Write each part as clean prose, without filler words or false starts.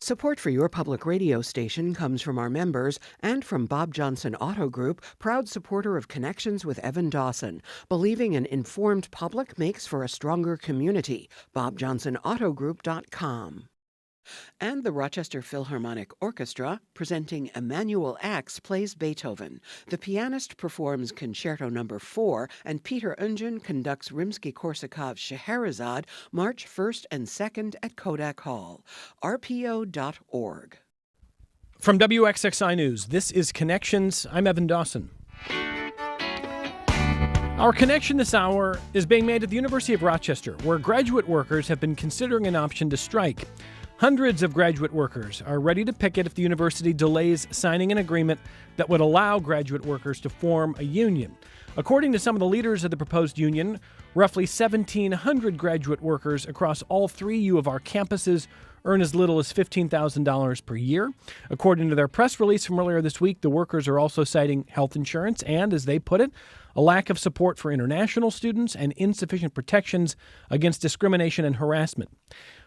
Support for your public radio station comes from our members and from Bob Johnson Auto Group, proud supporter of Connections with Evan Dawson. Believing an informed public makes for a stronger community. BobJohnsonAutoGroup.com. And the Rochester Philharmonic Orchestra, presenting Emanuel Ax plays Beethoven. The pianist performs Concerto No. 4, and Peter Ungen conducts Rimsky-Korsakov's Scheherazade March 1st and 2nd at Kodak Hall. rpo.org. From WXXI News, this is Connections. I'm Evan Dawson. Our connection this hour is being made at the University of Rochester, where graduate workers have been considering an option to strike. Hundreds of graduate workers are ready to picket if the university delays signing an agreement that would allow graduate workers to form a union. According to some of the leaders of the proposed union, roughly 1,700 graduate workers across all 3 U of R campuses earn as little as $15,000 per year. According to their press release from earlier this week, the workers are also citing health insurance and, as they put it, a lack of support for international students and insufficient protections against discrimination and harassment.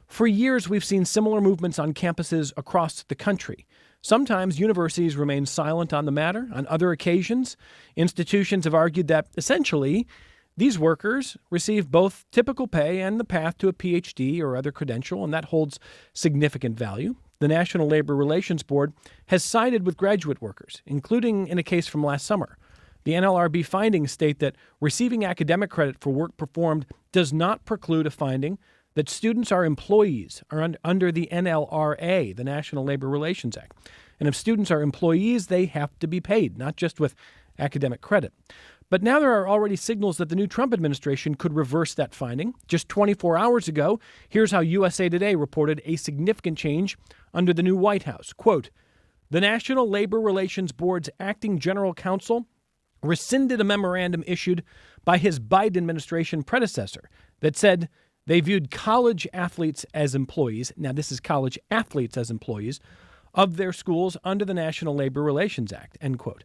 For years, we've seen similar movements on campuses across the country. Sometimes universities remain silent on the matter. On other occasions, institutions have argued that, essentially, these workers receive both typical pay and the path to a Ph.D. or other credential, and that holds significant value. The National Labor Relations Board has sided with graduate workers, including in a case from last summer. The NLRB findings state that receiving academic credit for work performed does not preclude a finding that students are employees are under the NLRA, the National Labor Relations Act. And if students are employees, they have to be paid, not just with academic credit. But now there are already signals that the new Trump administration could reverse that finding. Just 24 hours ago, here's how USA Today reported a significant change under the new White House. Quote, the National Labor Relations Board's acting general counsel rescinded a memorandum issued by his Biden administration predecessor that said they viewed college athletes as employees. Now, this is college athletes as employees of their schools under the National Labor Relations Act, end quote.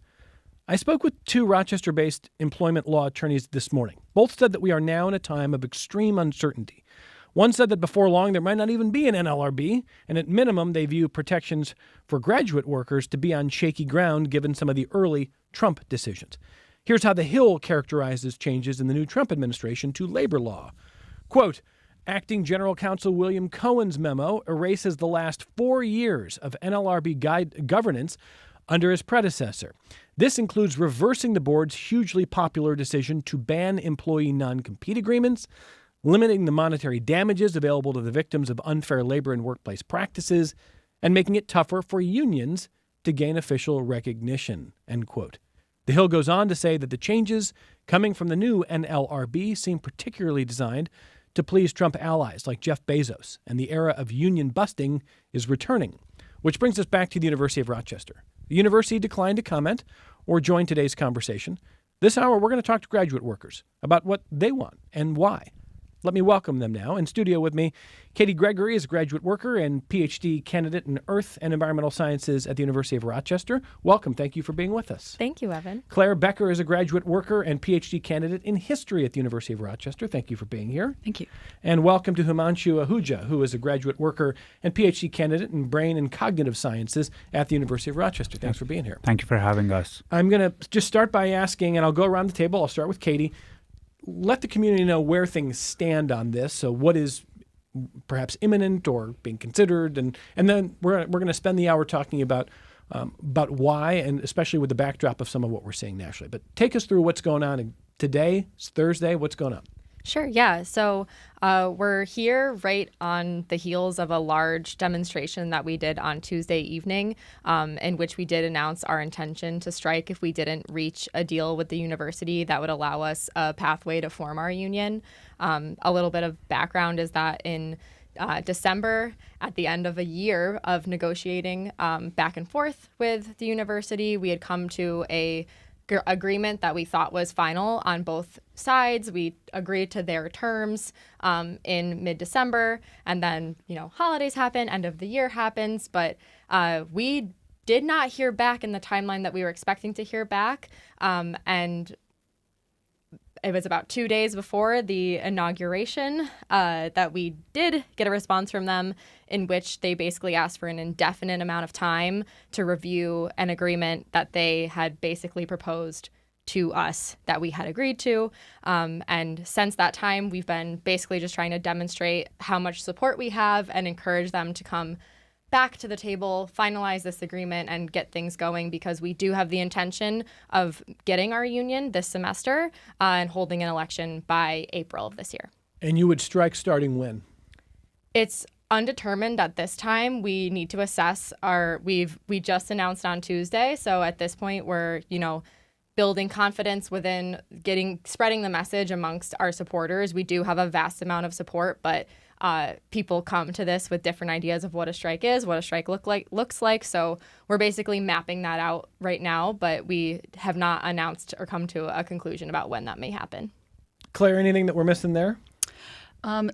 I spoke with 2 Rochester-based employment law attorneys this morning. Both said that we are now in a time of extreme uncertainty. One said that before long there might not even be an NLRB, and at minimum they view protections for graduate workers to be on shaky ground given some of the early Trump decisions. Here's how The Hill characterizes changes in the new Trump administration to labor law. Quote, Acting General Counsel William Cohen's memo erases the last 4 years of NLRB governance under his predecessor. This includes reversing the board's hugely popular decision to ban employee non-compete agreements, limiting the monetary damages available to the victims of unfair labor and workplace practices, and making it tougher for unions to gain official recognition, end quote. The Hill goes on to say that the changes coming from the new NLRB seem particularly designed to please Trump allies like Jeff Bezos, and the era of union busting is returning. Which brings us back to the University of Rochester. The university declined to comment or join today's conversation. This hour, we're going to talk to graduate workers about what they want and why. Let me welcome them now. In studio with me, Katie Gregory is a graduate worker and Ph.D. candidate in Earth and Environmental Sciences at the University of Rochester. Welcome. Thank you for being with us. Thank you, Evan. Claire Becker is a graduate worker and Ph.D. candidate in History at the University of Rochester. Thank you for being here. Thank you. And welcome to Himanshu Ahuja, who is a graduate worker and Ph.D. candidate in Brain and Cognitive Sciences at the University of Rochester. Thanks for being here. Thank you for having us. I'm going to just start by asking, and I'll go around the table. I'll start with Katie. Let the community know where things stand on this. So what is perhaps imminent or being considered, and then we're going to spend the hour talking about why, and especially with the backdrop of some of what we're seeing nationally. But take us through what's going on today. It's Thursday. What's going on? Sure, yeah. So we're here right on the heels of a large demonstration that we did on Tuesday evening, in which we did announce our intention to strike if we didn't reach a deal with the university that would allow us a pathway to form our union. A little bit of background is that in December, at the end of a year of negotiating back and forth with the university, we had come to a agreement that we thought was final on both sides. We agreed to their terms in mid-December, and then, holidays happen, end of the year happens, but we did not hear back in the timeline that we were expecting to hear back. And it was about 2 days before the inauguration that we did get a response from them in which they basically asked for an indefinite amount of time to review an agreement that they had basically proposed to us that we had agreed to. And since that time, we've been basically just trying to demonstrate how much support we have and encourage them to come back to the table, finalize this agreement, and get things going, because we do have the intention of getting our union this semester and holding an election by April of this year. And you would strike starting when? It's undetermined at this time. We need to assess we just announced on Tuesday. So at this point, we're, building confidence within spreading the message amongst our supporters. We do have a vast amount of support, but people come to this with different ideas of what a strike is, what a strike looks like. So we're basically mapping that out right now, but we have not announced or come to a conclusion about when that may happen. Claire, anything that we're missing there?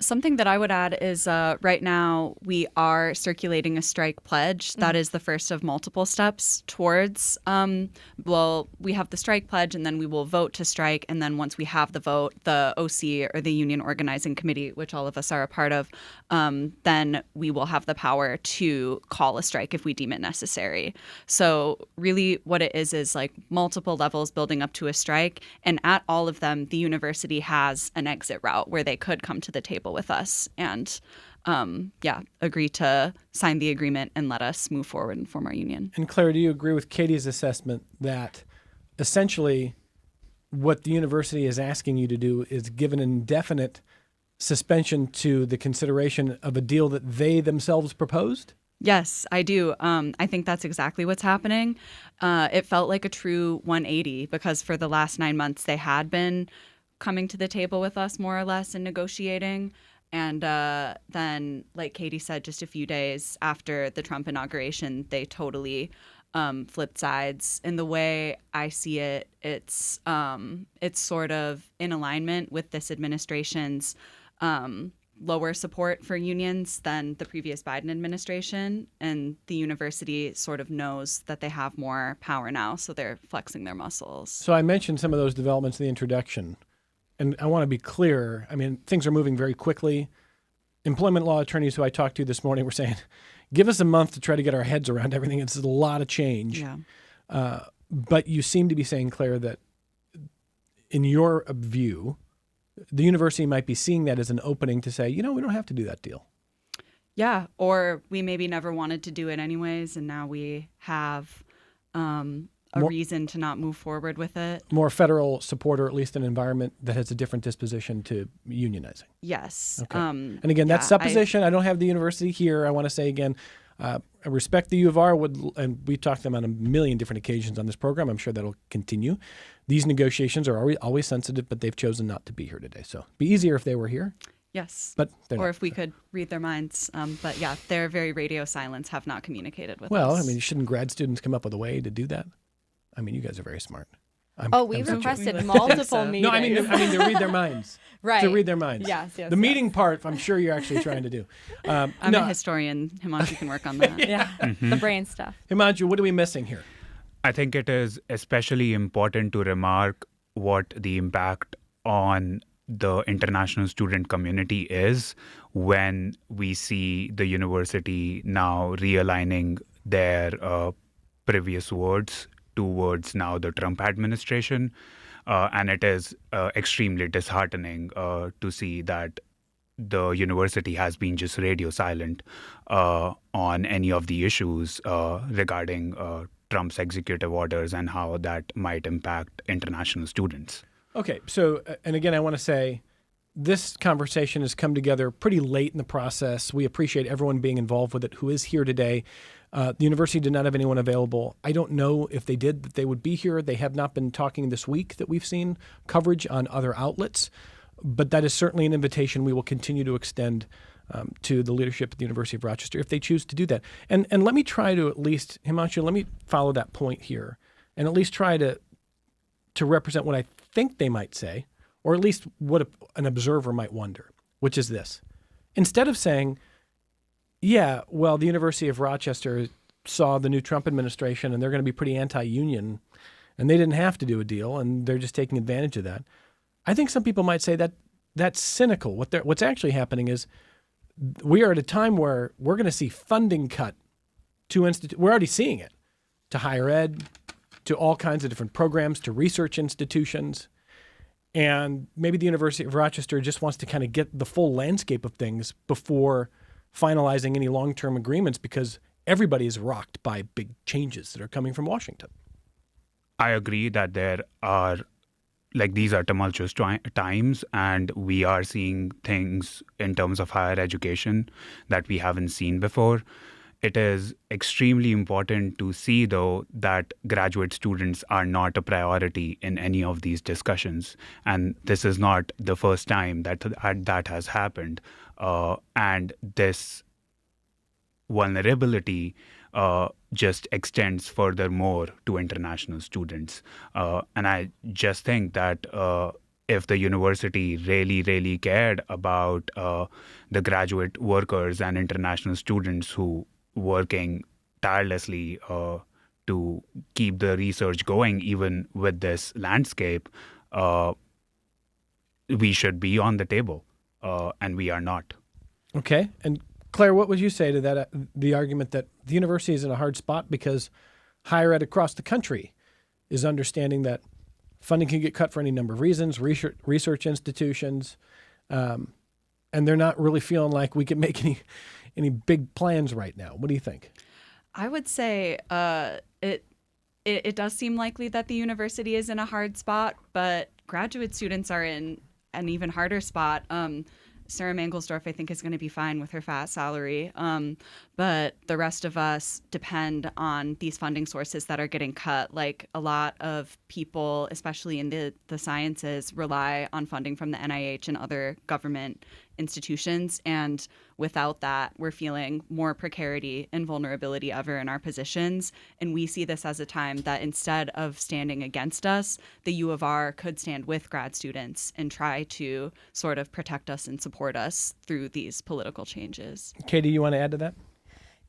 Something that I would add is right now we are circulating a strike pledge. That is the first of multiple steps towards, we have the strike pledge and then we will vote to strike. And then once we have the vote, the OC or the Union Organizing Committee, which all of us are a part of, then we will have the power to call a strike if we deem it necessary. So really what it is like multiple levels building up to a strike. And at all of them, the university has an exit route where they could come to the table with us and agree to sign the agreement and let us move forward and form our union. And Claire, do you agree with Katie's assessment that essentially what the university is asking you to do is give an indefinite suspension to the consideration of a deal that they themselves proposed? Yes, I do. I think that's exactly what's happening. It felt like a true 180 because for the last 9 months they had been coming to the table with us more or less and negotiating. And then, like Katie said, just a few days after the Trump inauguration, they totally flipped sides. In the way I see it, it's sort of in alignment with this administration's lower support for unions than the previous Biden administration. And the university sort of knows that they have more power now, so they're flexing their muscles. So I mentioned some of those developments in the introduction. And I want to be clear. I mean, things are moving very quickly. Employment law attorneys who I talked to this morning were saying, give us a month to try to get our heads around everything. It's a lot of change. Yeah. But you seem to be saying, Claire, that in your view, the university might be seeing that as an opening to say, we don't have to do that deal. Yeah. Or we maybe never wanted to do it anyways, and now we have a reason to not move forward with it. More federal support, or at least an environment that has a different disposition to unionizing. Yes. Okay. And again, that's supposition. I don't have the university here. I want to say again, I respect the U of R, and we talked to them on a million different occasions on this program. I'm sure that'll continue. These negotiations are always sensitive, but they've chosen not to be here today. So it'd be easier if they were here. Yes. But or if we could read their minds. But yeah, their very radio silence have not communicated with us. Well, I mean, shouldn't grad students come up with a way to do that? I mean, you guys are very smart. We've requested multiple meetings. No, I mean to read their minds. Right. To read their minds. Yes. The meeting part, I'm sure you're actually trying to do. I'm a historian. Himanshu can work on that. Yeah. The brain stuff. Himanshu, what are we missing here? I think it is especially important to remark what the impact on the international student community is when we see the university now realigning their previous words towards now the Trump administration. And it is extremely disheartening to see that the university has been just radio silent on any of the issues regarding Trump's executive orders and how that might impact international students. Okay, so, and again, I want to say this conversation has come together pretty late in the process. We appreciate everyone being involved with it who is here today. The university did not have anyone available. I don't know if they did, that they would be here. They have not been talking this week that we've seen coverage on other outlets, but that is certainly an invitation we will continue to extend to the leadership at the University of Rochester if they choose to do that. And let me try to at least, Himanshu, let me follow that point here and at least try to represent what I think they might say, or at least what an observer might wonder, which is this. Instead of saying, yeah, well, the University of Rochester saw the new Trump administration and they're going to be pretty anti-union and they didn't have to do a deal and they're just taking advantage of that, I think some people might say that that's cynical. What's actually happening is we are at a time where we're going to see funding cut to we're already seeing it, to higher ed, to all kinds of different programs, to research institutions. And maybe the University of Rochester just wants to kind of get the full landscape of things before finalizing any long-term agreements, because everybody is rocked by big changes that are coming from Washington. I agree that there are, these are tumultuous times, and we are seeing things in terms of higher education that we haven't seen before. It is extremely important to see, though, that graduate students are not a priority in any of these discussions. And this is not the first time that has happened. And this vulnerability just extends furthermore to international students. And I just think that if the university really, really cared about the graduate workers and international students who working tirelessly to keep the research going, even with this landscape, we should be on the table, and we are not. Okay. And Claire, what would you say to that? The argument that the university is in a hard spot because higher ed across the country is understanding that funding can get cut for any number of reasons, research institutions, and they're not really feeling like we can make any big plans right now. What do you think? I would say it does seem likely that the university is in a hard spot, but graduate students are in an even harder spot. Sarah Mangelsdorf, I think, is going to be fine with her fat salary. But the rest of us depend on these funding sources that are getting cut. Like a lot of people, especially in the sciences, rely on funding from the NIH and other government institutions. And without that, we're feeling more precarity and vulnerability ever in our positions. And we see this as a time that instead of standing against us, the U of R could stand with grad students and try to sort of protect us and support us through these political changes. Katie, you want to add to that?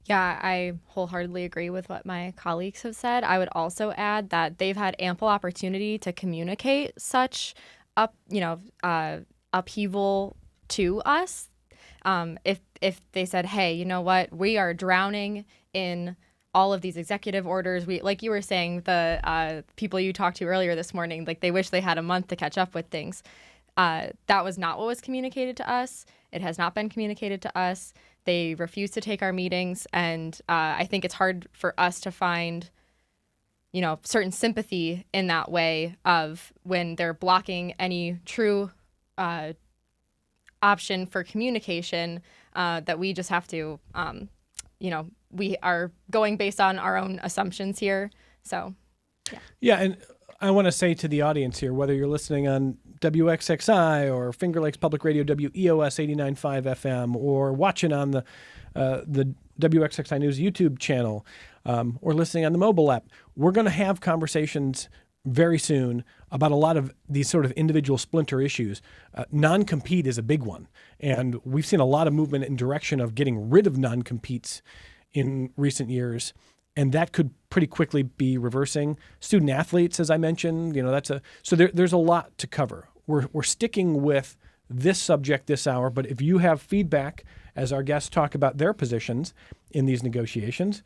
Yeah, I wholeheartedly agree with what my colleagues have said. I would also add that they've had ample opportunity to communicate such upheaval to us. If they said, hey, you know what, we are drowning in all of these executive orders. We, like you were saying, the people you talked to earlier this morning, like they wish they had a month to catch up with things. That was not what was communicated to us. It has not been communicated to us. They refuse to take our meetings, and I think it's hard for us to find, certain sympathy in that way of when they're blocking any true option for communication, that we just have to, we are going based on our own assumptions here. So, yeah. Yeah, and I want to say to the audience here, whether you're listening on WXXI or Finger Lakes Public Radio, WEOS 89.5 FM, or watching on the WXXI News YouTube channel, or listening on the mobile app, we're going to have conversations very soon about a lot of these sort of individual splinter issues. Non-compete is a big one. And we've seen a lot of movement in direction of getting rid of non-competes in recent years. And that could pretty quickly be reversing. Student athletes, as I mentioned, so there's a lot to cover. We're sticking with this subject this hour, but if you have feedback as our guests talk about their positions in these negotiations,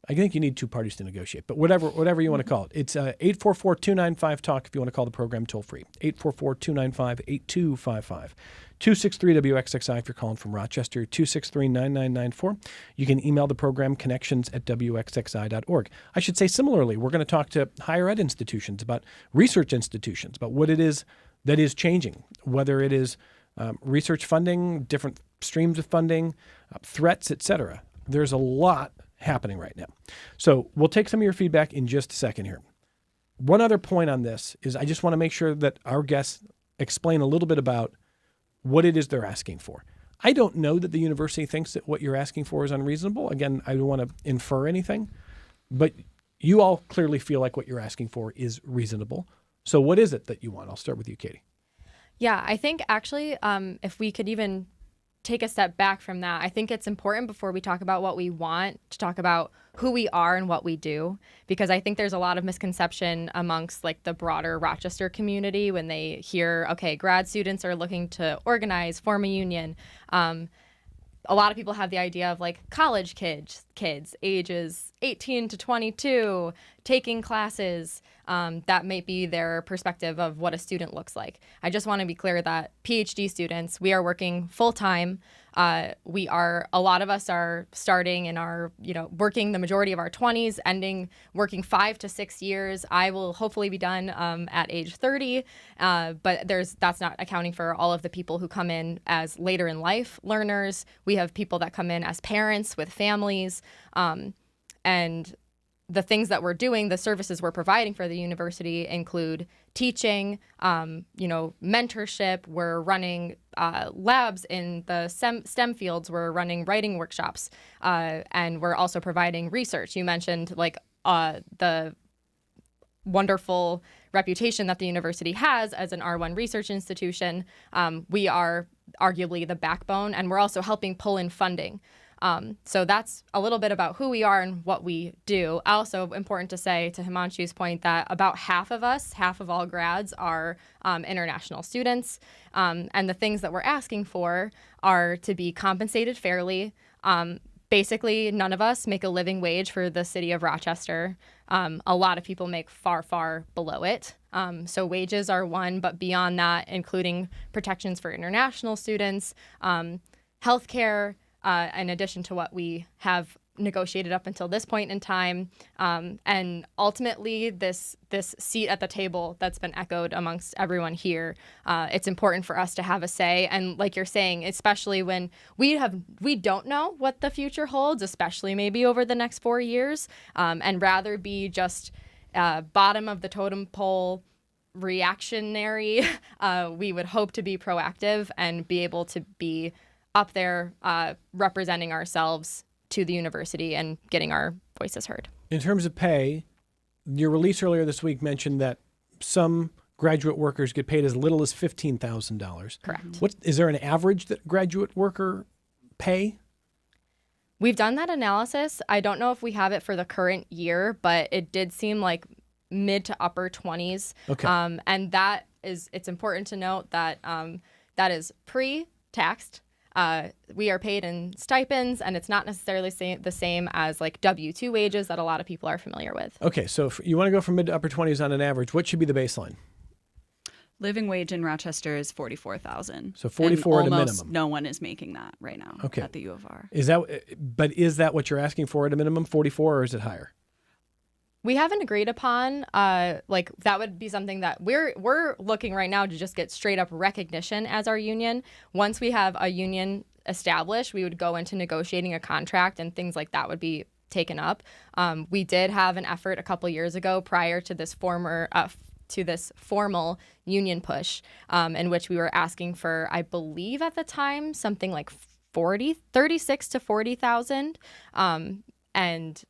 I think you need two parties to negotiate, but whatever you want to call it. It's 844-295-TALK if you want to call the program toll free. 844-295-8255. 263-WXXI if you're calling from Rochester. 263-9994. You can email the program connections@wxxi.org. I should say similarly, we're going to talk to higher ed institutions, about research institutions, about what it is that is changing, whether it is research funding, different streams of funding, threats, etc. There's a lot happening right now. So we'll take some of your feedback in just a second here. One other point on this is I just want to make sure that our guests explain a little bit about what it is they're asking for. I don't know that the university thinks that what you're asking for is unreasonable. Again, I don't want to infer anything, but you all clearly feel like what you're asking for is reasonable. So what is it that you want? I'll start with you, Katie. Yeah, I think actually if we could even take a step back from that, I think it's important before we talk about what we want to talk about who we are and what we do, because I think there's a lot of misconception amongst like the broader Rochester community when they hear, okay, grad students are looking to organize, form a union. A lot of people have the idea of like college kids ages 18 to 22 taking classes. That may be their perspective of what a student looks like. I just want to be clear that Ph.D. students, we are working full time. A lot of us are starting in our, working the majority of our 20s, working 5 to 6 years. I will hopefully be done at age 30, but that's not accounting for all of the people who come in as later in life learners. We have people that come in as parents with families, and the things that we're doing, the services we're providing for the university include teaching, mentorship. We're running labs in the STEM fields. We're running writing workshops, and we're also providing research. You mentioned the wonderful reputation that the university has as an R1 research institution. We are arguably the backbone, and we're also helping pull in funding. So that's a little bit about who we are and what we do. Also important to say, to Himanshu's point, that about half of all grads are international students. And the things that we're asking for are to be compensated fairly. Basically, none of us make a living wage for the city of Rochester. A lot of people make far, far below it. So wages are one, but beyond that, including protections for international students, healthcare, in addition to what we have negotiated up until this point in time. And ultimately, this seat at the table that's been echoed amongst everyone here, it's important for us to have a say. And like you're saying, especially when we don't know what the future holds, especially maybe over the next 4 years, and rather be just bottom of the totem pole reactionary. We would hope to be proactive and be able to be up there representing ourselves to the university and getting our voices heard. In terms of pay, your release earlier this week mentioned that some graduate workers get paid as little as $15,000. Correct. Is there an average that graduate worker pay? We've done that analysis. I don't know if we have it for the current year, but it did seem like mid to upper 20s. Okay. And it's important to note that that is pre-taxed. We are paid in stipends, and it's not necessarily the same as like W-2 wages that a lot of people are familiar with. Okay, so if you want to go from mid to upper 20s on an average, what should be the baseline? Living wage in Rochester is $44,000. So 44 at a almost minimum. no one is making that right now at the U of R. Is that what you're asking for at a minimum, 44, or is it higher? We haven't agreed upon, that would be something that we're looking right now to just get straight up recognition as our union. Once we have a union established, we would go into negotiating a contract, and things like that would be taken up. We did have an effort a couple years ago prior to this formal union push, in which we were asking for, I believe at the time, something like 36 to 40,000. And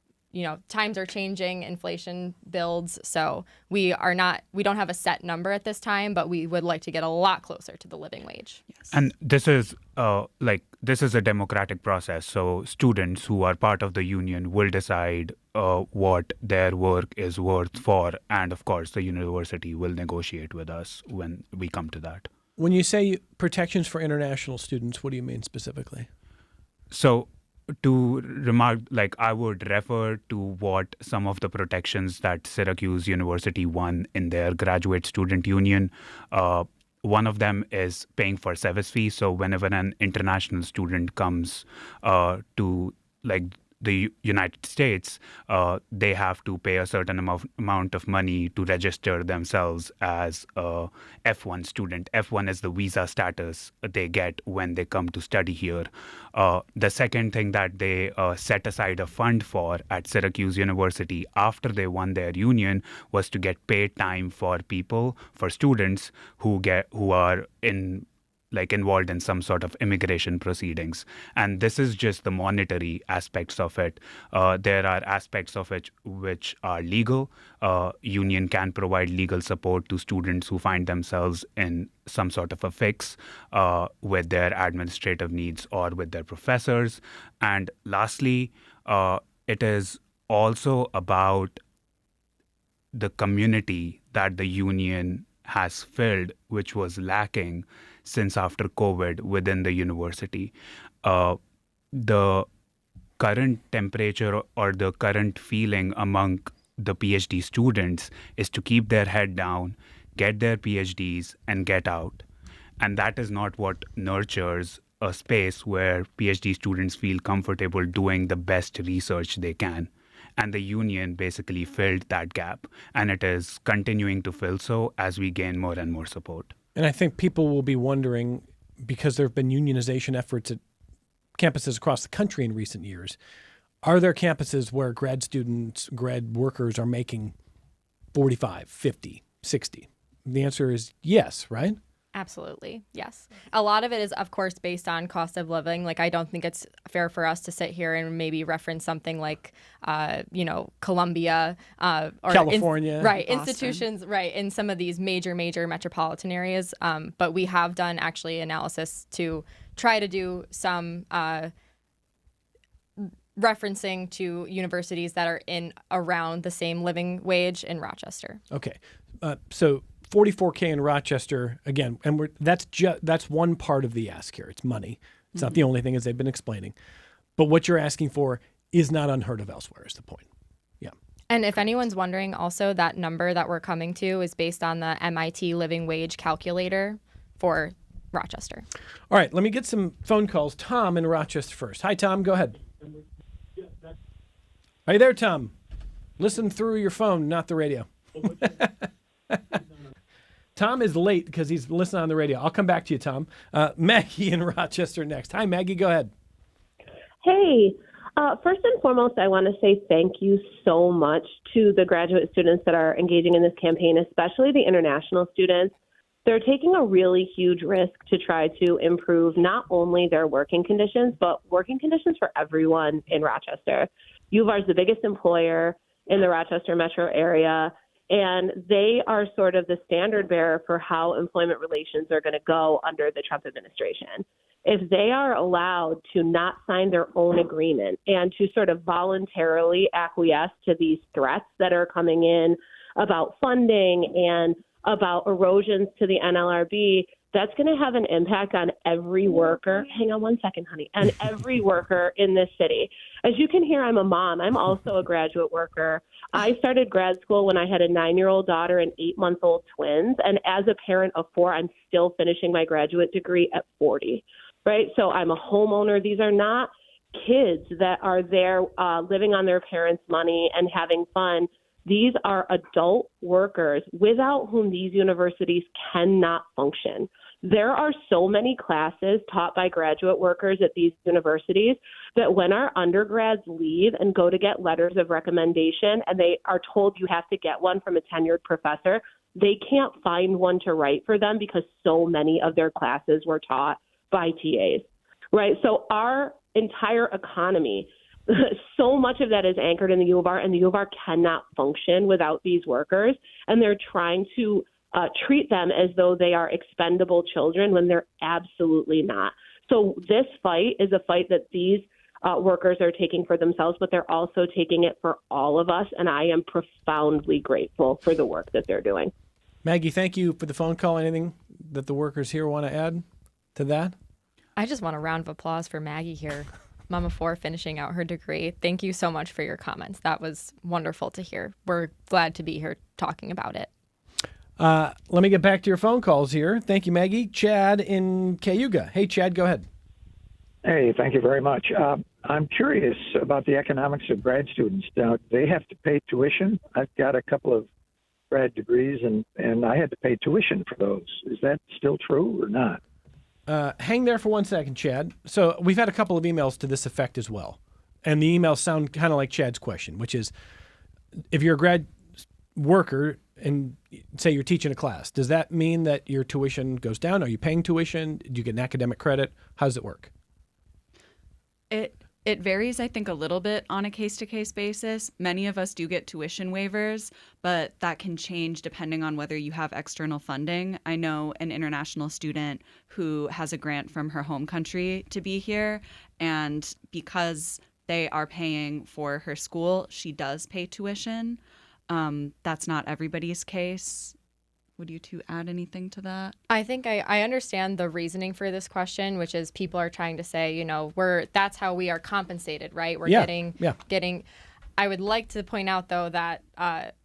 times are changing, inflation builds, so we don't have a set number at this time, but we would like to get a lot closer to the living wage. Yes. And this is a democratic process. So students who are part of the union will decide what their work is worth for, and of course, the university will negotiate with us when we come to that. When you say protections for international students, what do you mean specifically? So, to remark, I would refer to what some of the protections that Syracuse University won in their graduate student union. One of them is paying for service fees. So whenever an international student comes to the United States, they have to pay a certain amount of money to register themselves as a F1 student. F1 is the visa status they get when they come to study here. The second thing that they set aside a fund for at Syracuse University after they won their union was to get paid time for students who are in like involved in some sort of immigration proceedings. And this is just the monetary aspects of it. There are aspects of it which are legal. Union can provide legal support to students who find themselves in some sort of a fix with their administrative needs or with their professors. And lastly, it is also about the community that the union has filled, which was lacking since after COVID within the university. The current temperature or the current feeling among the PhD students is to keep their head down, get their PhDs, and get out. And that is not what nurtures a space where PhD students feel comfortable doing the best research they can. And the union basically filled that gap, and it is continuing to fill so as we gain more and more support. And I think people will be wondering, because there have been unionization efforts at campuses across the country in recent years, are there campuses where grad students, grad workers are making 45, 50, 60? The answer is yes, right? Absolutely. Yes. A lot of it is, of course, based on cost of living. Like, I don't think it's fair for us to sit here and maybe reference something like, Columbia or California. right. Boston. Institutions, right. In some of these major metropolitan areas. But we have done actually analysis to try to do some referencing to universities that are in around the same living wage in Rochester. Okay. So 44K in Rochester, again, and that's one part of the ask here. It's money. It's not the only thing, as they've been explaining. But what you're asking for is not unheard of elsewhere, is the point. Yeah. And if anyone's wondering, also, that number that we're coming to is based on the MIT living wage calculator for Rochester. All right, let me get some phone calls. Tom in Rochester first. Hi, Tom. Go ahead. Are you there, Tom? Listen through your phone, not the radio. Tom is late because he's listening on the radio. I'll come back to you, Tom. Maggie in Rochester next. Hi, Maggie. Go ahead. Hey, first and foremost, I want to say thank you so much to the graduate students that are engaging in this campaign, especially the international students. They're taking a really huge risk to try to improve not only their working conditions, but working conditions for everyone in Rochester. U of R is the biggest employer in the Rochester metro area, and they are sort of the standard bearer for how employment relations are going to go under the Trump administration. If they are allowed to not sign their own agreement and to sort of voluntarily acquiesce to these threats that are coming in about funding and about erosions to the NLRB, that's going to have an impact on every worker. Hang on one second, honey. And every worker in this city. As you can hear, I'm a mom. I'm also a graduate worker. I started grad school when I had a 9-year-old daughter and 8-month-old twins. And as a parent of 4, I'm still finishing my graduate degree at 40, right? So I'm a homeowner. These are not kids that are there living on their parents' money and having fun. These are adult workers without whom these universities cannot function. There are so many classes taught by graduate workers at these universities that when our undergrads leave and go to get letters of recommendation and they are told you have to get one from a tenured professor, they can't find one to write for them because so many of their classes were taught by TAs, right? So our entire economy, so much of that is anchored in the U of R, and the U of R cannot function without these workers. And they're trying to treat them as though they are expendable children when they're absolutely not. So this fight is a fight that these workers are taking for themselves, but they're also taking it for all of us. And I am profoundly grateful for the work that they're doing. Maggie, thank you for the phone call. Anything that the workers here want to add to that? I just want a round of applause for Maggie here. Mama 4 finishing out her degree. Thank you so much for your comments. That was wonderful to hear. We're glad to be here talking about it. Let me get back to your phone calls here. Thank you, Maggie. Chad in Cayuga. Hey, Chad, go ahead. Hey, thank you very much. I'm curious about the economics of grad students. Now, they have to pay tuition. I've got a couple of grad degrees, and I had to pay tuition for those. Is that still true or not? Hang there for 1 second, Chad. So we've had a couple of emails to this effect as well. And the emails sound kind of like Chad's question, which is, if you're a grad worker, and say you're teaching a class, does that mean that your tuition goes down? Are you paying tuition? Do you get an academic credit? How does it work? It varies, I think, a little bit on a case-to-case basis. Many of us do get tuition waivers, but that can change depending on whether you have external funding. I know an international student who has a grant from her home country to be here, and because they are paying for her school, she does pay tuition. That's not everybody's case. Would you two add anything to that? I think I understand the reasoning for this question, which is people are trying to say, that's how we are compensated, right? We're getting. I would like to point out, though, that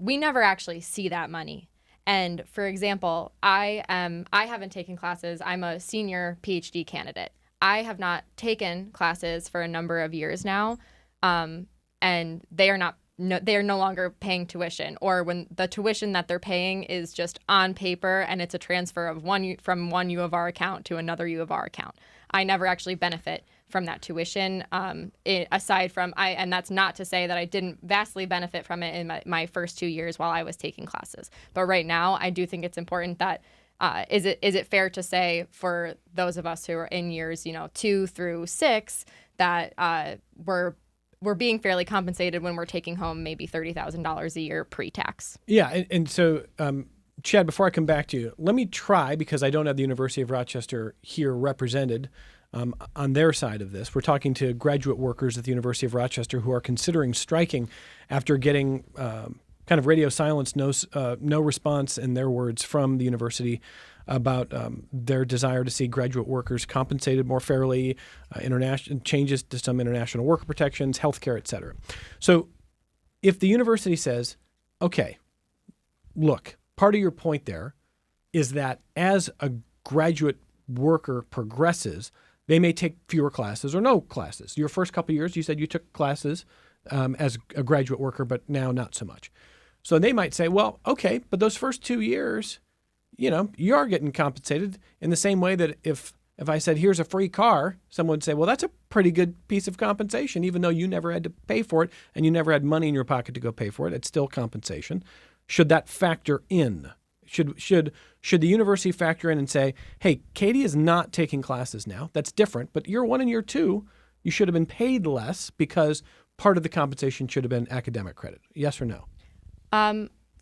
we never actually see that money. And for example, I haven't taken classes. I'm a senior Ph.D. candidate. I have not taken classes for a number of years now, and they are no longer paying tuition, or when the tuition that they're paying is just on paper and it's a transfer of from one U of R account to another U of R account. I never actually benefit from that tuition, aside from and that's not to say that I didn't vastly benefit from it in my first 2 years while I was taking classes. But right now, I do think it's important that is it fair to say for those of us who are in years 2 through 6 that we're being fairly compensated when we're taking home maybe $30,000 a year pre-tax. Yeah, and so, Chad, before I come back to you, let me try, because I don't have the University of Rochester here represented on their side of this. We're talking to graduate workers at the University of Rochester who are considering striking after getting kind of radio silence, no response, in their words, from the university about their desire to see graduate workers compensated more fairly, international changes to some international worker protections, healthcare, et cetera. So if the university says, okay, look, part of your point there is that as a graduate worker progresses, they may take fewer classes or no classes. Your first couple of years, you said you took classes as a graduate worker, but now not so much. So they might say, well, okay, but those first 2 years, you are getting compensated in the same way that if I said, here's a free car, someone would say, well, that's a pretty good piece of compensation, even though you never had to pay for it and you never had money in your pocket to go pay for it. It's still compensation. Should that factor in? Should the university factor in and say, hey, Katie is not taking classes now. That's different. But year 1 and year 2, you should have been paid less because part of the compensation should have been academic credit. Yes or no?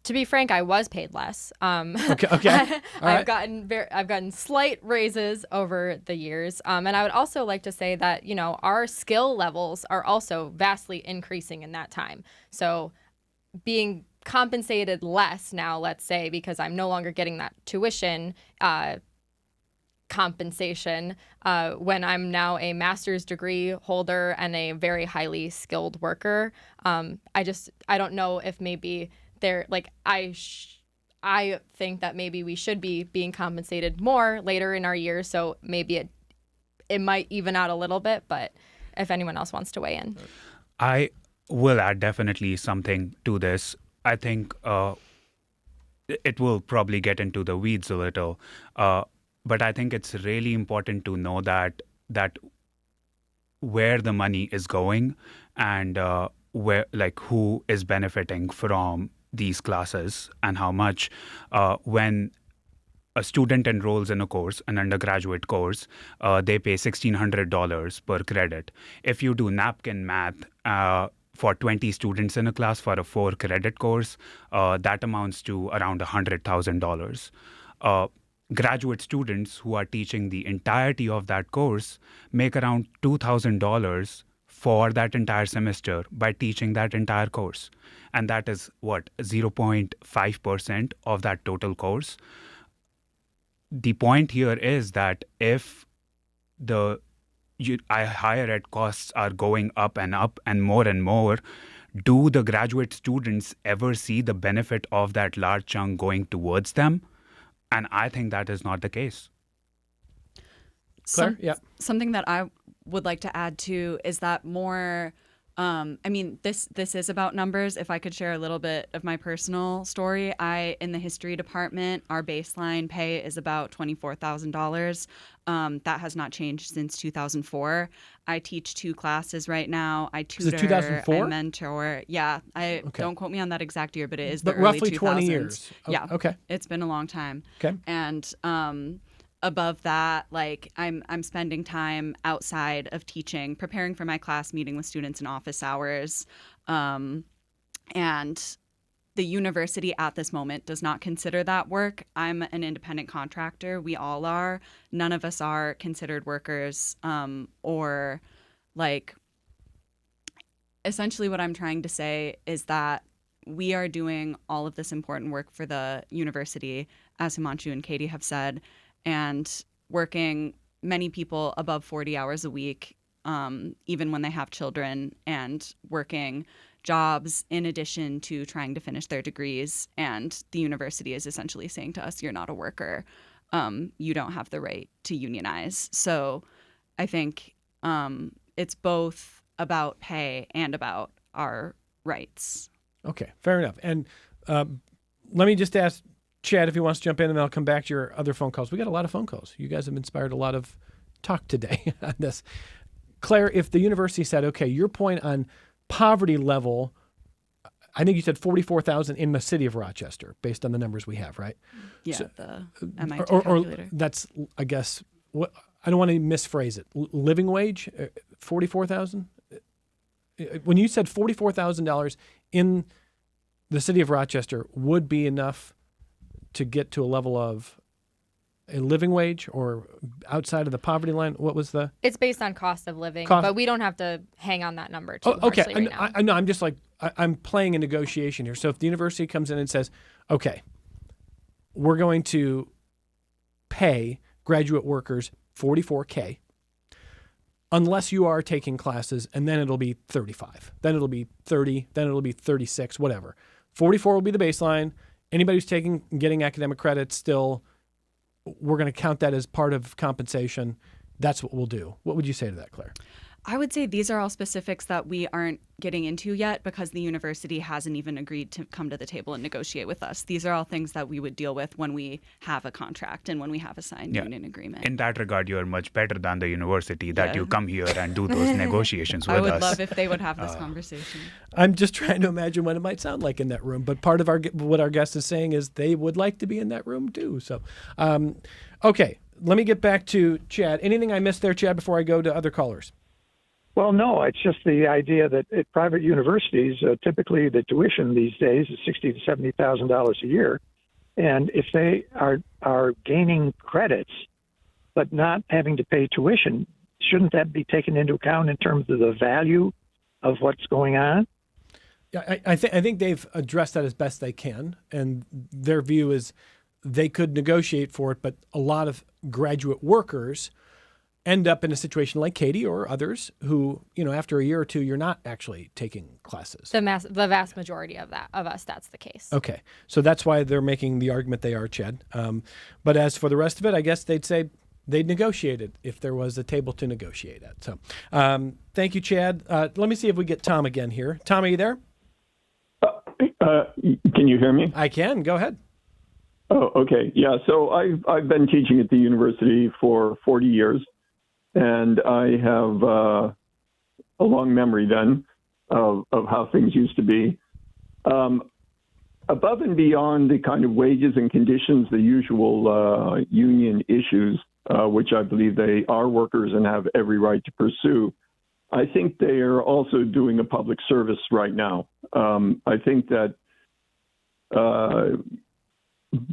To be frank, I was paid less. Okay. I've gotten slight raises over the years, and I would also like to say that our skill levels are also vastly increasing in that time. So, being compensated less now, let's say, because I'm no longer getting that tuition compensation when I'm now a master's degree holder and a very highly skilled worker. I don't know if maybe they're like I think that maybe we should be being compensated more later in our years, so maybe it might even out a little bit. But if anyone else wants to weigh in, I will add definitely something to this. I think it will probably get into the weeds a little, but I think it's really important to know that where the money is going and who is benefiting from these classes and how much. When a student enrolls in a course, an undergraduate course, they pay $1,600 per credit. If you do napkin math, for 20 students in a class for a 4-credit course, that amounts to around $100,000. Graduate students who are teaching the entirety of that course make around $2,000 for that entire semester by teaching that entire course. And that is 0.5% of that total course. The point here is that if higher ed costs are going up and more, do the graduate students ever see the benefit of that large chunk going towards them? And I think that is not the case. Claire? Yeah. Something that I would like to add to is that more I mean, this is about numbers. If I could share a little bit of my personal story, in the history department, our baseline pay is about $24,000. That has not changed since 2004. I teach 2 classes right now. I tutor, 2004? I mentor. Yeah, don't quote me on that exact year, but it is the But early roughly 2000s. 20 years. Yeah. Okay. It's been a long time. Okay. And above that, like I'm spending time outside of teaching, preparing for my class, meeting with students in office hours. And the university at this moment does not consider that work. I'm an independent contractor. We all are. None of us are considered workers, or like, essentially what I'm trying to say is that we are doing all of this important work for the university, as Himanshu and Katie have said, and working many people above 40 hours a week, even when they have children, and working jobs in addition to trying to finish their degrees. And the university is essentially saying to us, you're not a worker. You don't have the right to unionize. So I think it's both about pay and about our rights. Okay, fair enough. And let me just ask Chad if he wants to jump in, and then I'll come back to your other phone calls. We got a lot of phone calls. You guys have inspired a lot of talk today on this. Claire, if the university said, okay, your point on poverty level, I think you said 44,000 in the city of Rochester, based on the numbers we have, right? Yeah, So, the MIT or calculator. that's, I guess, what I don't want to misphrase it. Living wage, 44,000. When you said $44,000 in the city of Rochester would be enough to get to a level of a living wage or outside of the poverty line? What was the? It's based on cost of living, Cost- but we don't have to hang on that number too Okay, harshly right now. I know. I'm just like I'm playing a negotiation here. So if the university comes in and says, "Okay, we're going to pay graduate workers $44K, unless you are taking classes, and then it'll be 35, then it'll be 30, then it'll be 36, whatever. 44 will be the baseline. Anybody who's getting academic credit still, we're going to count that as part of compensation. That's what we'll do." What would you say to that, Claire? I would say these are all specifics that we aren't getting into yet because the university hasn't even agreed to come to the table and negotiate with us. These are all things that we would deal with when we have a contract and when we have a signed union agreement. In that regard, you are much better than the university that you come here and do those negotiations with us. I would love if they would have this conversation. I'm just trying to imagine what it might sound like in that room. But part of what our guest is saying is they would like to be in that room too. So, okay, let me get back to Chad. Anything I missed there, Chad, before I go to other callers? Well, no, it's just the idea that at private universities, typically the tuition these days is $60,000 to $70,000 a year, and if they are gaining credits but not having to pay tuition, shouldn't that be taken into account in terms of the value of what's going on? Yeah, I think they've addressed that as best they can, and their view is they could negotiate for it, but a lot of graduate workers end up in a situation like Katie or others who, after a year or two, you're not actually taking classes. The vast majority of us, that's the case. Okay. So that's why they're making the argument they are, Chad. But as for the rest of it, I guess they'd say they'd negotiate it if there was a table to negotiate at. So thank you, Chad. Let me see if we get Tom again here. Tom, are you there? Can you hear me? I can. Go ahead. Oh, okay. Yeah. So I've been teaching at the university for 40 years. And I have a long memory then of how things used to be. Above and beyond the kind of wages and conditions, the usual union issues, which I believe they are workers and have every right to pursue, I think they are also doing a public service right now. I think that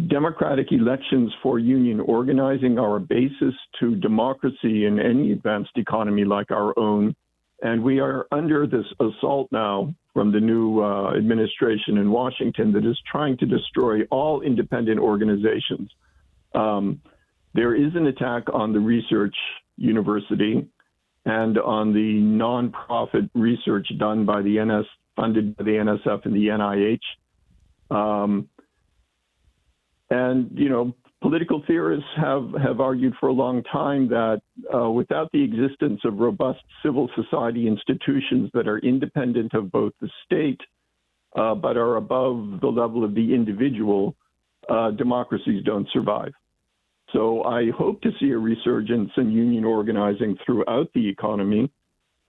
democratic elections for union organizing are a basis to democracy in any advanced economy like our own. And we are under this assault now from the new administration in Washington that is trying to destroy all independent organizations. There is an attack on the research university and on the nonprofit research done by the funded by the NSF and the NIH. And, Political theorists have argued for a long time that without the existence of robust civil society institutions that are independent of both the state but are above the level of the individual, democracies don't survive. So I hope to see a resurgence in union organizing throughout the economy,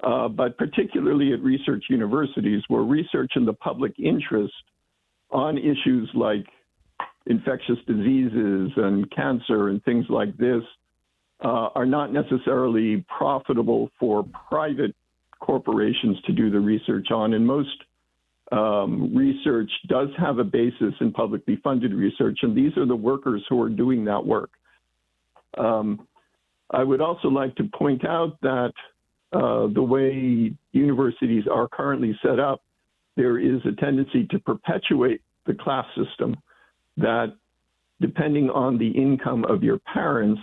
but particularly at research universities, where research in the public interest on issues like infectious diseases and cancer and things like this are not necessarily profitable for private corporations to do the research on. And most research does have a basis in publicly funded research, and these are the workers who are doing that work. I would also like to point out that the way universities are currently set up, there is a tendency to perpetuate the class system, that depending on the income of your parents,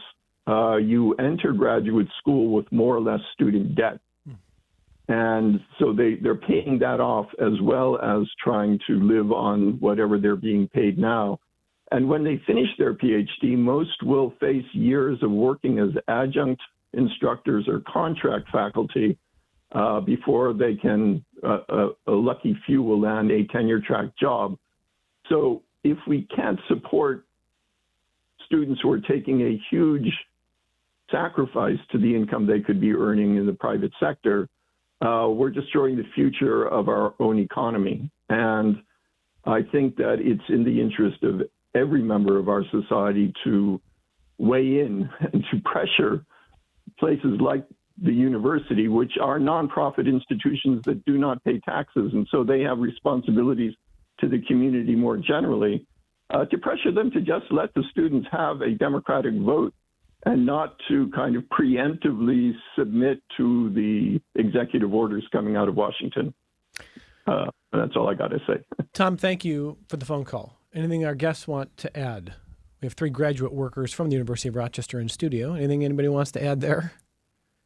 you enter graduate school with more or less student debt. And so they're paying that off as well as trying to live on whatever they're being paid now. And when they finish their PhD, most will face years of working as adjunct instructors or contract faculty before they can, a lucky few will land a tenure-track job. So if we can't support students who are taking a huge sacrifice to the income they could be earning in the private sector, we're destroying the future of our own economy. And I think that it's in the interest of every member of our society to weigh in and to pressure places like the university, which are nonprofit institutions that do not pay taxes. And so they have responsibilities to the community more generally, to pressure them to just let the students have a democratic vote and not to kind of preemptively submit to the executive orders coming out of Washington. That's all I got to say. Tom, thank you for the phone call. Anything our guests want to add? We have 3 graduate workers from the University of Rochester in studio. Anything anybody wants to add there?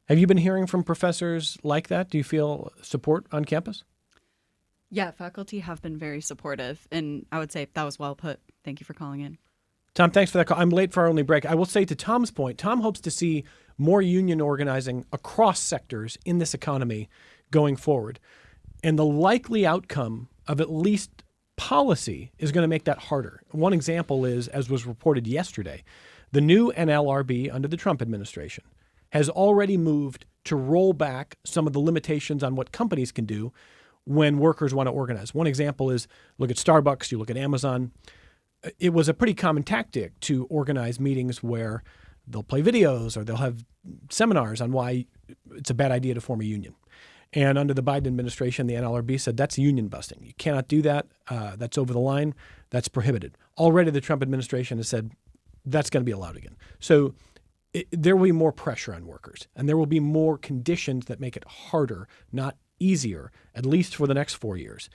Have you been hearing from professors like that? Do you feel support on campus? Yeah, faculty have been very supportive, and I would say that was well put. Thank you for calling in. Tom, thanks for that call. I'm late for our only break. I will say, to Tom's point, Tom hopes to see more union organizing across sectors in this economy going forward. And the likely outcome of at least policy is going to make that harder. One example is, as was reported yesterday, the new NLRB under the Trump administration has already moved to roll back some of the limitations on what companies can do when workers want to organize. One example is, look at Starbucks, you look at Amazon. It was a pretty common tactic to organize meetings where they'll play videos or they'll have seminars on why it's a bad idea to form a union. And under the Biden administration, the NLRB said that's union busting. You cannot do that. That's over the line. That's prohibited. Already the Trump administration has said that's going to be allowed again. So there will be more pressure on workers, and there will be more conditions that make it harder, not easier, at least for the next 4 years.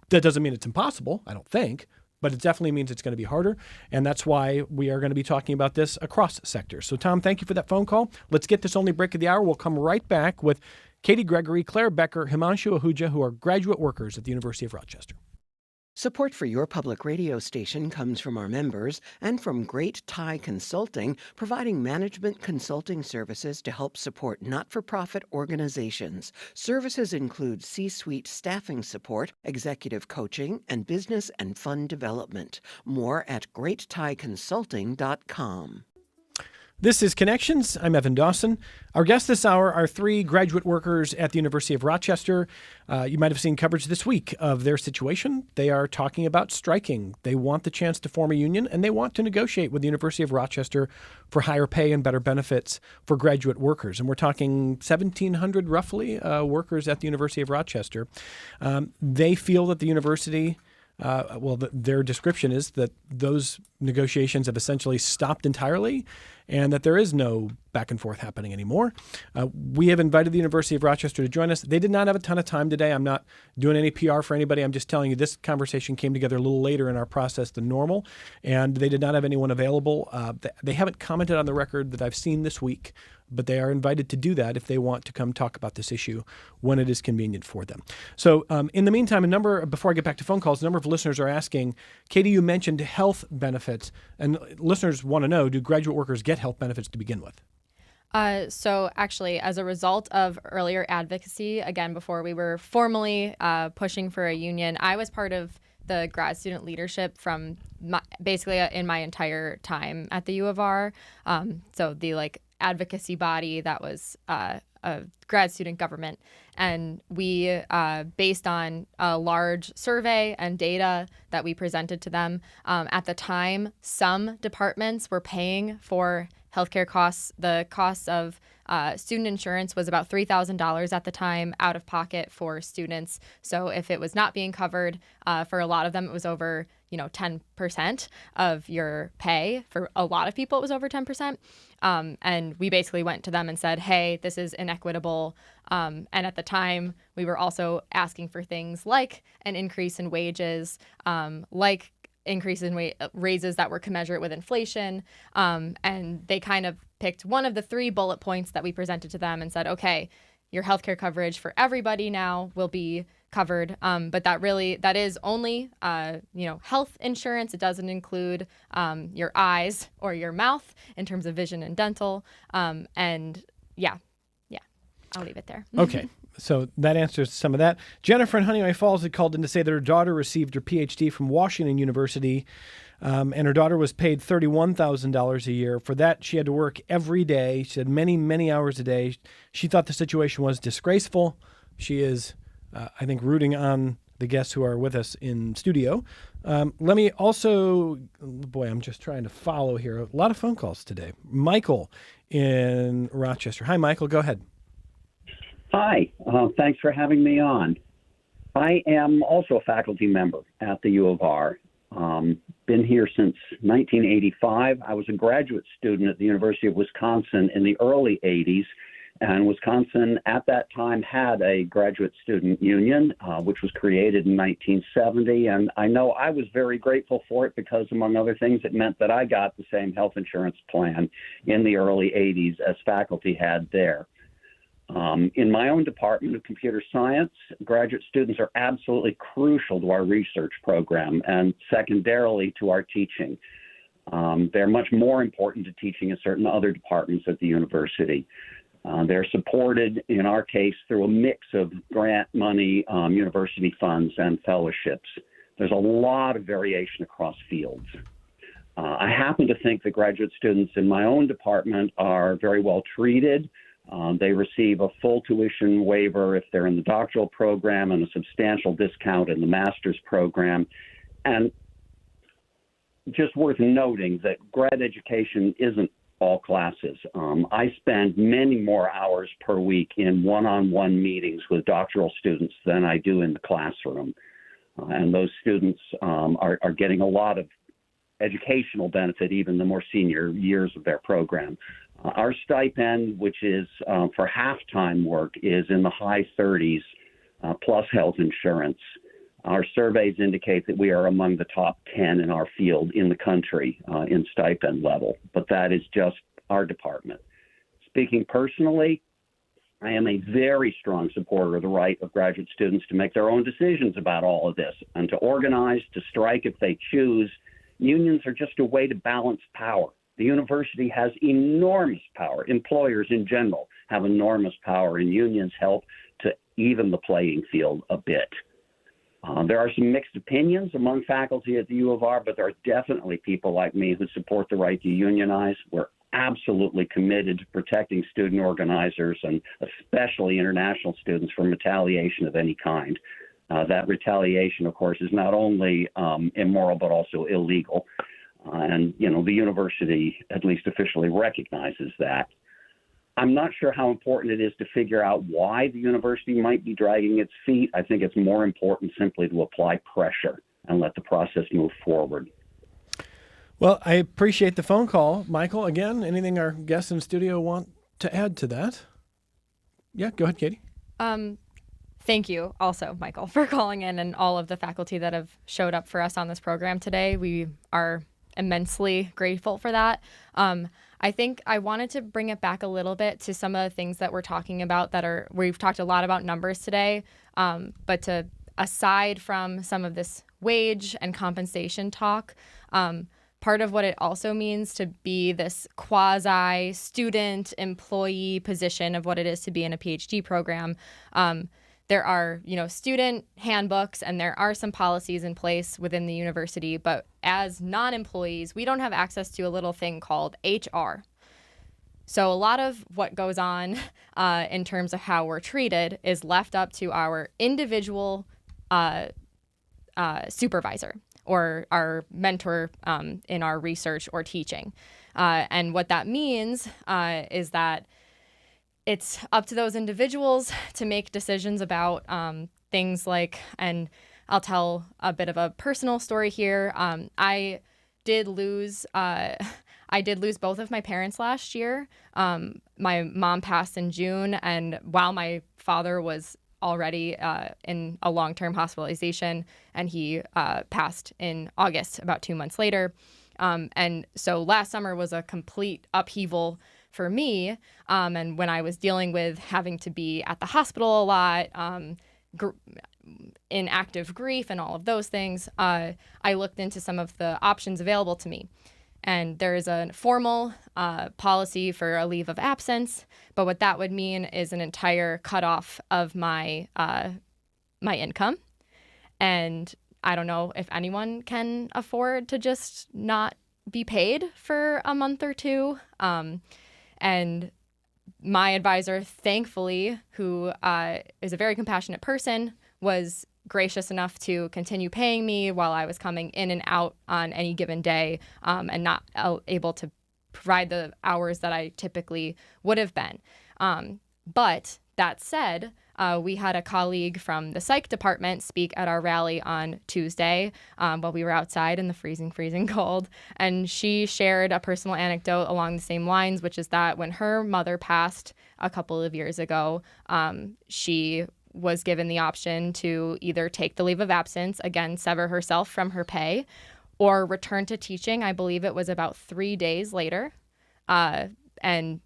That doesn't mean it's impossible, I don't think, but it definitely means it's going to be harder. And that's why we are going to be talking about this across sectors. So, Tom, thank you for that phone call. Let's get this only break of the hour. We'll come right back with Katie Gregory, Claire Becker, Himanshu Ahuja, who are graduate workers at the University of Rochester. Support for your public radio station comes from our members and from Great Thai Consulting, providing management consulting services to help support not-for-profit organizations. Services include C-suite staffing support, executive coaching, and business and fund development. More at greatthaiconsulting.com. This is Connections. I'm Evan Dawson. Our guests this hour are 3 graduate workers at the University of Rochester. You might have seen coverage this week of their situation. They are talking about striking. They want the chance to form a union, and they want to negotiate with the University of Rochester for higher pay and better benefits for graduate workers. And we're talking 1,700 roughly workers at the University of Rochester. They feel that the university their description is that those negotiations have essentially stopped entirely, and that there is no back and forth happening anymore. We have invited the University of Rochester to join us. They did not have a ton of time today. I'm not doing any PR for anybody. I'm just telling you this conversation came together a little later in our process than normal, and they did not have anyone available. They haven't commented on the record that I've seen this week, but they are invited to do that if they want to come talk about this issue when it is convenient for them. So in the meantime, before I get back to phone calls, a number of listeners are asking, Katie, you mentioned health benefits, and listeners want to know, do graduate workers get health benefits to begin with? So actually, as a result of earlier advocacy, again, before we were formally pushing for a union, I was part of the grad student leadership from basically in my entire time at the U of R. So the advocacy body that was a grad student government. And we, based on a large survey and data that we presented to them, at the time, some departments were paying for healthcare costs. The cost of student insurance was about $3,000 at the time out of pocket for students. So if it was not being covered, for a lot of them, it was over 10% of your pay. For a lot of people, it was over 10%. And we basically went to them and said, hey, this is inequitable. And at the time, we were also asking for things like an increase in wages, like increase in raises that were commensurate with inflation. And they kind of picked one of the 3 bullet points that we presented to them and said, okay, your healthcare coverage for everybody now will be covered. But that is only, health insurance. It doesn't include your eyes or your mouth in terms of vision and dental. And yeah, I'll leave it there. Okay. So that answers some of that. Jennifer in Honeyway Falls had called in to say that her daughter received her Ph.D. from Washington University, and her daughter was paid $31,000 a year. For that, she had to work every day. She had many, many hours a day. She thought the situation was disgraceful. She is, I think, rooting on the guests who are with us in studio. Let me also, I'm just trying to follow here. A lot of phone calls today. Michael in Rochester. Hi, Michael. Go ahead. Hi, thanks for having me on. I am also a faculty member at the U of R. Been here since 1985. I was a graduate student at the University of Wisconsin in the early 80s, and Wisconsin at that time had a graduate student union, which was created in 1970, and I know I was very grateful for it because, among other things, it meant that I got the same health insurance plan in the early 80s as faculty had there. In my own department of computer science, graduate students are absolutely crucial to our research program and secondarily to our teaching. They're much more important to teaching in certain other departments at the university. They're supported, in our case, through a mix of grant money, university funds, and fellowships. There's a lot of variation across fields. I happen to think that graduate students in my own department are very well treated. They receive a full tuition waiver if they're in the doctoral program and a substantial discount in the master's program. And just worth noting that grad education isn't all classes. I spend many more hours per week in one-on-one meetings with doctoral students than I do in the classroom. And those students are getting a lot of educational benefit even the more senior years of their program. Our stipend, which is for half-time work, is in the high 30s plus health insurance. Our surveys indicate that we are among the top 10 in our field in the country in stipend level, but that is just our department. Speaking personally, I am a very strong supporter of the right of graduate students to make their own decisions about all of this and to organize, to strike if they choose. Unions are just a way to balance power. The university has enormous power. Employers in general have enormous power, and unions help to even the playing field a bit. There are some mixed opinions among faculty at the U of R, but there are definitely people like me who support the right to unionize. We're absolutely committed to protecting student organizers and especially international students from retaliation of any kind. That retaliation, of course, is not only immoral but also illegal. And, the university at least officially recognizes that. I'm not sure how important it is to figure out why the university might be dragging its feet. I think it's more important simply to apply pressure and let the process move forward. Well, I appreciate the phone call. Michael, again, anything our guests in studio want to add to that? Yeah, go ahead, Katie. Thank you also, Michael, for calling in, and all of the faculty that have showed up for us on this program today. We are immensely grateful for that. I think I wanted to bring it back a little bit to some of the things that we're talking about we've talked a lot about numbers today, but aside from some of this wage and compensation talk, part of what it also means to be this quasi student employee position of what it is to be in a PhD program. There are, student handbooks, and there are some policies in place within the university, but as non-employees, we don't have access to a little thing called HR. So a lot of what goes on in terms of how we're treated is left up to our individual supervisor or our mentor in our research or teaching. And what that means is that it's up to those individuals to make decisions about things like, and I'll tell a bit of a personal story here. I did lose both of my parents last year. My mom passed in June, and while my father was already in a long-term hospitalization, and he passed in August, about 2 months later. And so last summer was a complete upheaval for me. And when I was dealing with having to be at the hospital a lot, in active grief and all of those things, I looked into some of the options available to me. And there is a formal policy for a leave of absence, but what that would mean is an entire cutoff of my income. And I don't know if anyone can afford to just not be paid for a month or two. And my advisor, thankfully, who is a very compassionate person, was gracious enough to continue paying me while I was coming in and out on any given day, and not able to provide the hours that I typically would have been. But that said, we had a colleague from the psych department speak at our rally on Tuesday while we were outside in the freezing cold. And she shared a personal anecdote along the same lines, which is that when her mother passed a couple of years ago, she was given the option to either take the leave of absence, again, sever herself from her pay, or return to teaching. I believe it was about 3 days later. And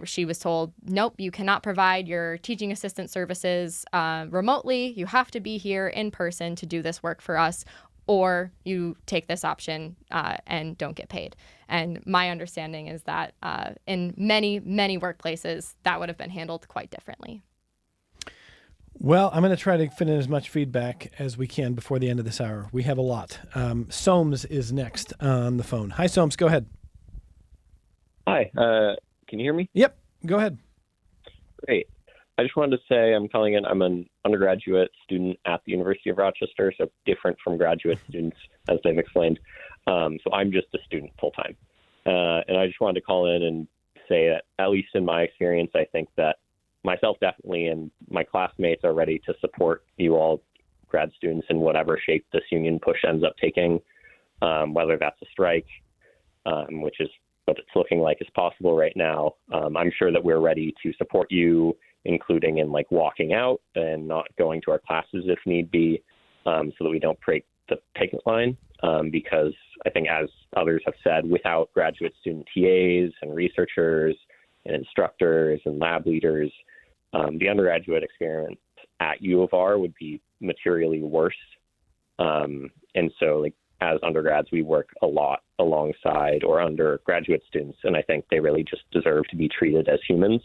she was told, nope, you cannot provide your teaching assistant services remotely. You have to be here in person to do this work for us, or you take this option and don't get paid. And my understanding is that in many, many workplaces, that would have been handled quite differently. Well, I'm going to try to fit in as much feedback as we can before the end of this hour. We have a lot. Soames is next on the phone. Hi, Soames. Go ahead. Hi. Can you hear me? Yep. Go ahead. Great. I just wanted to say I'm calling in. I'm an undergraduate student at the University of Rochester, so different from graduate students, as they've explained. So I'm just a student full-time. And I just wanted to call in and say that, at least in my experience, I think that myself definitely and my classmates are ready to support you all grad students in whatever shape this union push ends up taking, whether that's a strike, which is what it's looking like is possible right now. I'm sure that we're ready to support you, including in like walking out and not going to our classes if need be, so that we don't break the picket line. Because I think, as others have said, without graduate student TAs and researchers and instructors and lab leaders, the undergraduate experience at U of R would be materially worse. And so, like, as undergrads, we work a lot alongside or under graduate students, and I think they really just deserve to be treated as humans.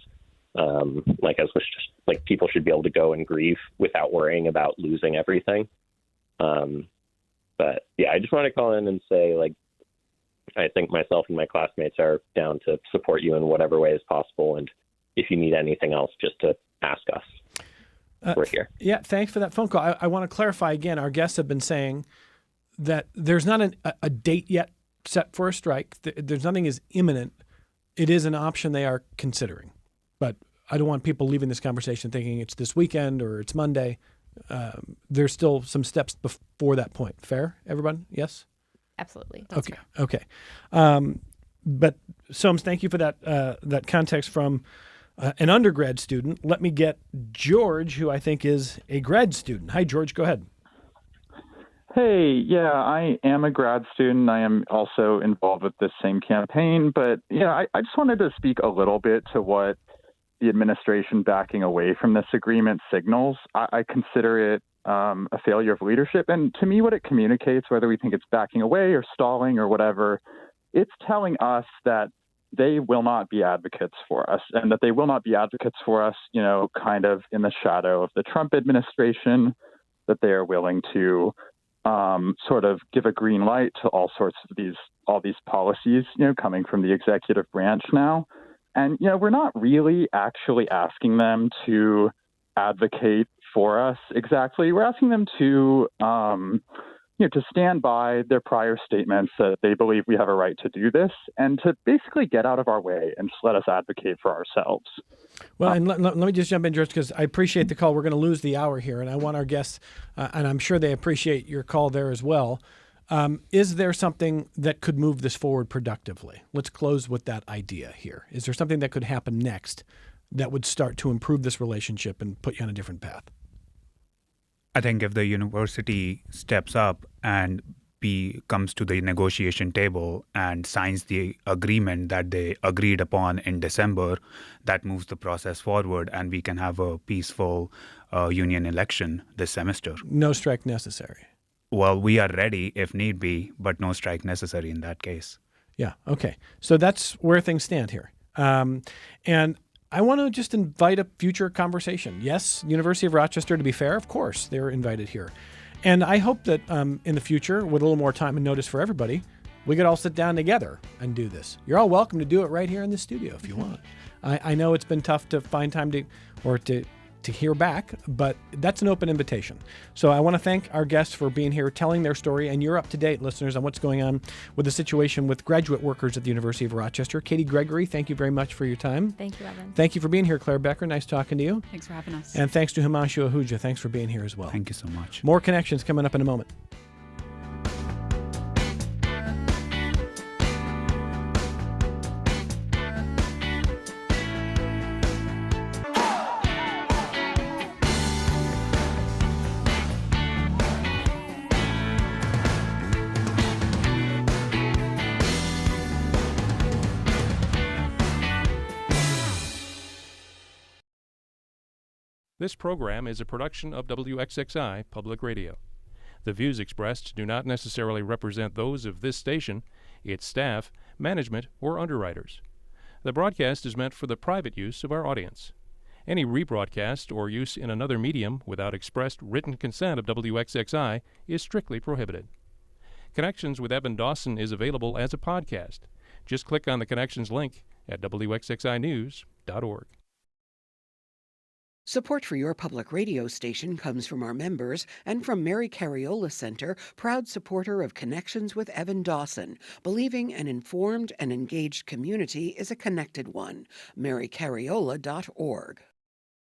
Like people should be able to go and grieve without worrying about losing everything. But yeah, I just want to call in and say, like, I think myself and my classmates are down to support you in whatever way is possible, and if you need anything else, just to ask us. We're here. Yeah, thanks for that phone call. I want to clarify again, our guests have been saying that there's not a date yet set for a strike. There's nothing is imminent. It is an option they are considering. But I don't want people leaving this conversation thinking it's this weekend or it's Monday. There's still some steps before that point. Fair, everyone? Yes? Absolutely. Okay. Okay. But Soames, thank you for that context from an undergrad student. Let me get George, who I think is a grad student. Hi, George. Go ahead. Hey, yeah, I am a grad student. I am also involved with this same campaign. But, I just wanted to speak a little bit to what the administration backing away from this agreement signals. I consider it a failure of leadership. And to me, what it communicates, whether we think it's backing away or stalling or whatever, it's telling us that they will not be advocates for us, and that they will not be advocates for us, kind of in the shadow of the Trump administration, that they are willing to sort of give a green light to all these policies, coming from the executive branch now. And, we're not really actually asking them to advocate for us exactly. We're asking them to, to stand by their prior statements that they believe we have a right to do this, and to basically get out of our way and just let us advocate for ourselves. Well, and let me just jump in, George, because I appreciate the call. We're going to lose the hour here, and I want our guests, and I'm sure they appreciate your call there as well. Is there something that could move this forward productively? Let's close with that idea here. Is there something that could happen next that would start to improve this relationship and put you on a different path? I think if the university steps up and comes to the negotiation table and signs the agreement that they agreed upon in December, that moves the process forward, and we can have a peaceful union election this semester. No strike necessary. Well, we are ready if need be, but no strike necessary in that case. Yeah. Okay. So that's where things stand here. And I want to just invite a future conversation. Yes, University of Rochester, to be fair, of course, they're invited here. And I hope that in the future, with a little more time and notice for everybody, we could all sit down together and do this. You're all welcome to do it right here in the studio if you want. I know it's been tough to find time to hear back, but that's an open invitation. So I want to thank our guests for being here, telling their story, and you're up to date, listeners, on what's going on with the situation with graduate workers at the University of Rochester. Katie Gregory, thank you very much for your time. Thank you, Evan. Thank you for being here, Claire Becker. Nice talking to you. Thanks for having us. And thanks to Himanshu Ahuja. Thanks for being here as well. Thank you so much. More connections coming up in a moment. This program is a production of WXXI Public Radio. The views expressed do not necessarily represent those of this station, its staff, management, or underwriters. The broadcast is meant for the private use of our audience. Any rebroadcast or use in another medium without expressed written consent of WXXI is strictly prohibited. Connections with Evan Dawson is available as a podcast. Just click on the Connections link at WXXInews.org. Support for your public radio station comes from our members and from Mary Cariola Center, proud supporter of Connections with Evan Dawson, believing an informed and engaged community is a connected one. MaryCariola.org.